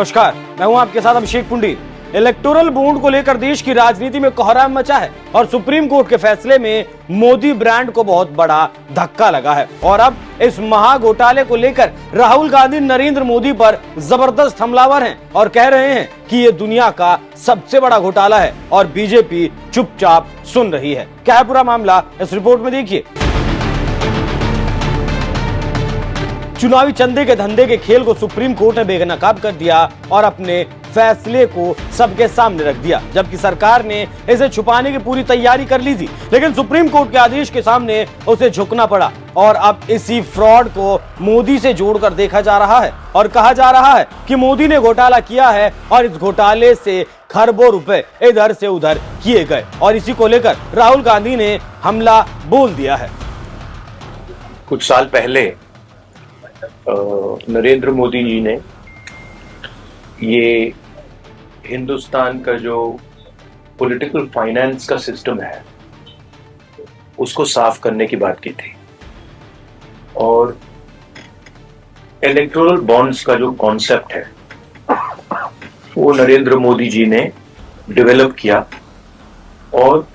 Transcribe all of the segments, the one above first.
नमस्कार, मैं हूं आपके साथ अभिषेक पुंडीर। इलेक्टोरल बॉन्ड को लेकर देश की राजनीति में कोहराम मचा है और सुप्रीम कोर्ट के फैसले में मोदी ब्रांड को बहुत बड़ा धक्का लगा है। और अब इस महा घोटाले को लेकर राहुल गांधी नरेंद्र मोदी पर जबरदस्त हमलावर हैं और कह रहे हैं कि ये दुनिया का सबसे बड़ा घोटाला है और बीजेपी चुपचाप सुन रही है। क्या है पूरा मामला, इस रिपोर्ट में देखिए। चुनावी चंदे के धंधे के खेल को सुप्रीम कोर्ट ने बेनकाब कर दिया और अपने फैसले को सबके सामने रख दिया, जबकि सरकार ने इसे छुपाने की पूरी तैयारी कर ली थी। लेकिन सुप्रीम कोर्ट के आदेश के सामने उसे झुकना पड़ा और अब इसी फ्रॉड को मोदी से जोड़कर देखा जा रहा है और कहा जा रहा है कि मोदी ने घोटाला किया है और इस घोटाले से खरबों रुपए इधर से उधर किए गए और इसी को लेकर राहुल गांधी ने हमला बोल दिया है। कुछ साल पहले नरेंद्र मोदी जी ने ये हिंदुस्तान का जो पॉलिटिकल फाइनेंस का सिस्टम है उसको साफ करने की बात की थी और इलेक्टोरल बॉन्ड्स का जो कॉन्सेप्ट है वो नरेंद्र मोदी जी ने डेवलप किया और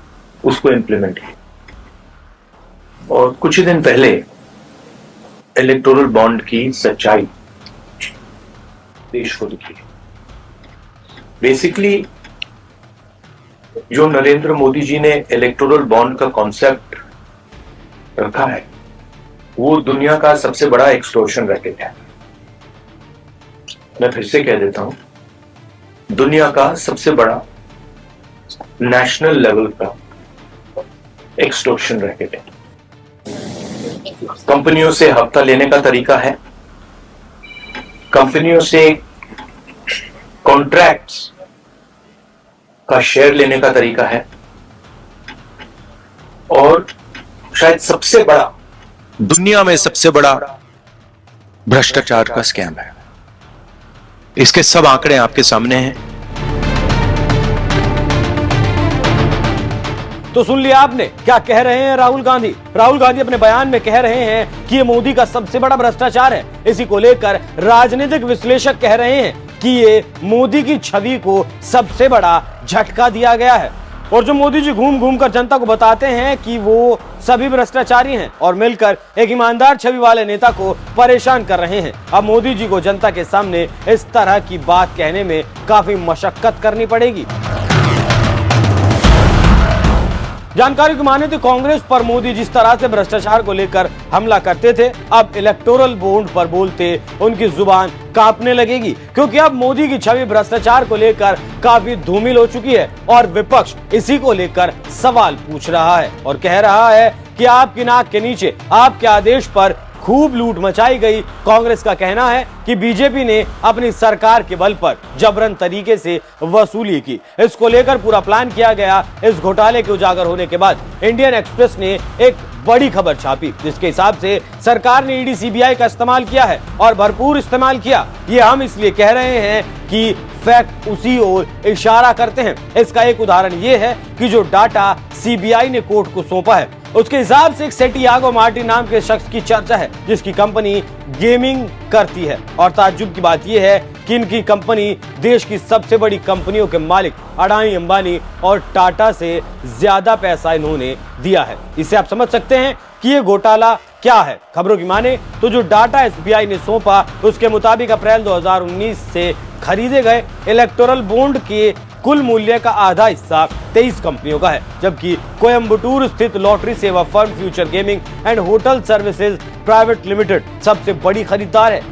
उसको इम्प्लीमेंट किया। और कुछ ही दिन पहले इलेक्टोरल बॉन्ड की सच्चाई देश को दिखी। बेसिकली जो नरेंद्र मोदी जी ने इलेक्टोरल बॉन्ड का कॉन्सेप्ट रखा है वो दुनिया का सबसे बड़ा एक्सटॉर्शन रैकेट है। मैं फिर से कह देता हूं, दुनिया का सबसे बड़ा नेशनल लेवल का एक्सटॉर्शन रैकेट है। कंपनियों से हफ्ता लेने का तरीका है, कंपनियों से कॉन्ट्रैक्ट्स का शेयर लेने का तरीका है और शायद सबसे बड़ा, दुनिया में सबसे बड़ा भ्रष्टाचार का स्कैम है। इसके सब आंकड़े आपके सामने हैं। तो सुन लिया आपने क्या कह रहे हैं राहुल गांधी। राहुल गांधी अपने बयान में कह रहे हैं कि ये मोदी का सबसे बड़ा भ्रष्टाचार है। इसी को लेकर राजनीतिक विश्लेषक कह रहे हैं कि ये मोदी की छवि को सबसे बड़ा झटका दिया गया है और जो मोदी जी घूम घूम कर जनता को बताते हैं कि वो सभी भ्रष्टाचारी हैं और मिलकर एक ईमानदार छवि वाले नेता को परेशान कर रहे हैं। अब मोदी जी को जनता के सामने इस तरह की बात कहने में काफी मशक्कत करनी पड़ेगी। जानकारी की माने तो कांग्रेस पर मोदी जिस तरह से भ्रष्टाचार को लेकर हमला करते थे, अब इलेक्टोरल बॉन्ड पर बोलते उनकी जुबान कांपने लगेगी, क्योंकि अब मोदी की छवि भ्रष्टाचार को लेकर काफी धूमिल हो चुकी है और विपक्ष इसी को लेकर सवाल पूछ रहा है और कह रहा है कि आपकी नाक के नीचे आपके आदेश पर खूब लूट मचाई गई। कांग्रेस का कहना है कि बीजेपी ने अपनी सरकार के बल पर जबरन तरीके से वसूली की। इसको लेकर पूरा प्लान किया गया। इस घोटाले के उजागर होने के बाद इंडियन एक्सप्रेस ने एक बड़ी खबर छापी, जिसके हिसाब से सरकार ने ईडी सीबीआई का इस्तेमाल किया है और भरपूर इस्तेमाल किया। ये हम इसलिए कह रहे हैं कि फैक्ट उसी ओर इशारा करते हैं। इसका एक उदाहरण ये है कि जो डाटा सीबीआई ने कोर्ट को सौंपा है उसके हिसाब से एक सेटियागो मार्टिन नाम के शख्स की चर्चा है, जिसकी कंपनी गेमिंग करती है और ताज्जुब की बात यह है कि इनकी कंपनी देश की सबसे बड़ी कंपनियों के मालिक अडानी, अंबानी और टाटा से ज्यादा पैसा इन्होंने दिया है। इससे आप समझ सकते हैं कि ये घोटाला क्या है। खबरों की माने तो जो डाटा एसबीआई ने सौंपा उसके मुताबिक अप्रैल 2019 से खरीदे गए इलेक्टोरल बॉन्ड के कुल मूल्य का आधा हिस्सा 23 कंपनियों का है, जबकि कोयंबटूर स्थित लॉटरी सेवा firm future gaming and hotel services private limited सबसे बड़ी खरीदार है।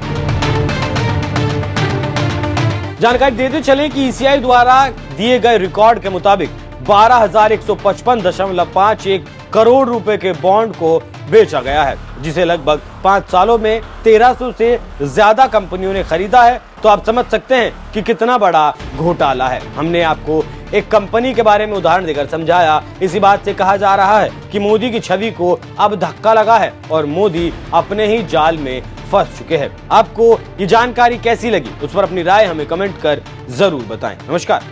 जानकारी देते चले कि ईसीआई द्वारा दिए गए रिकॉर्ड के मुताबिक 12,155.51 करोड़ रुपए के बॉन्ड को बेचा गया है, जिसे लगभग 5 सालों में 1300 से ज्यादा कंपनियों ने खरीदा है। तो आप समझ सकते हैं कि कितना बड़ा घोटाला है। हमने आपको एक कंपनी के बारे में उदाहरण देकर समझाया। इसी बात से कहा जा रहा है कि मोदी की छवि को अब धक्का लगा है और मोदी अपने ही जाल में फंस चुके हैं। आपको ये जानकारी कैसी लगी उस पर अपनी राय हमें कमेंट कर जरूर बताएं। नमस्कार।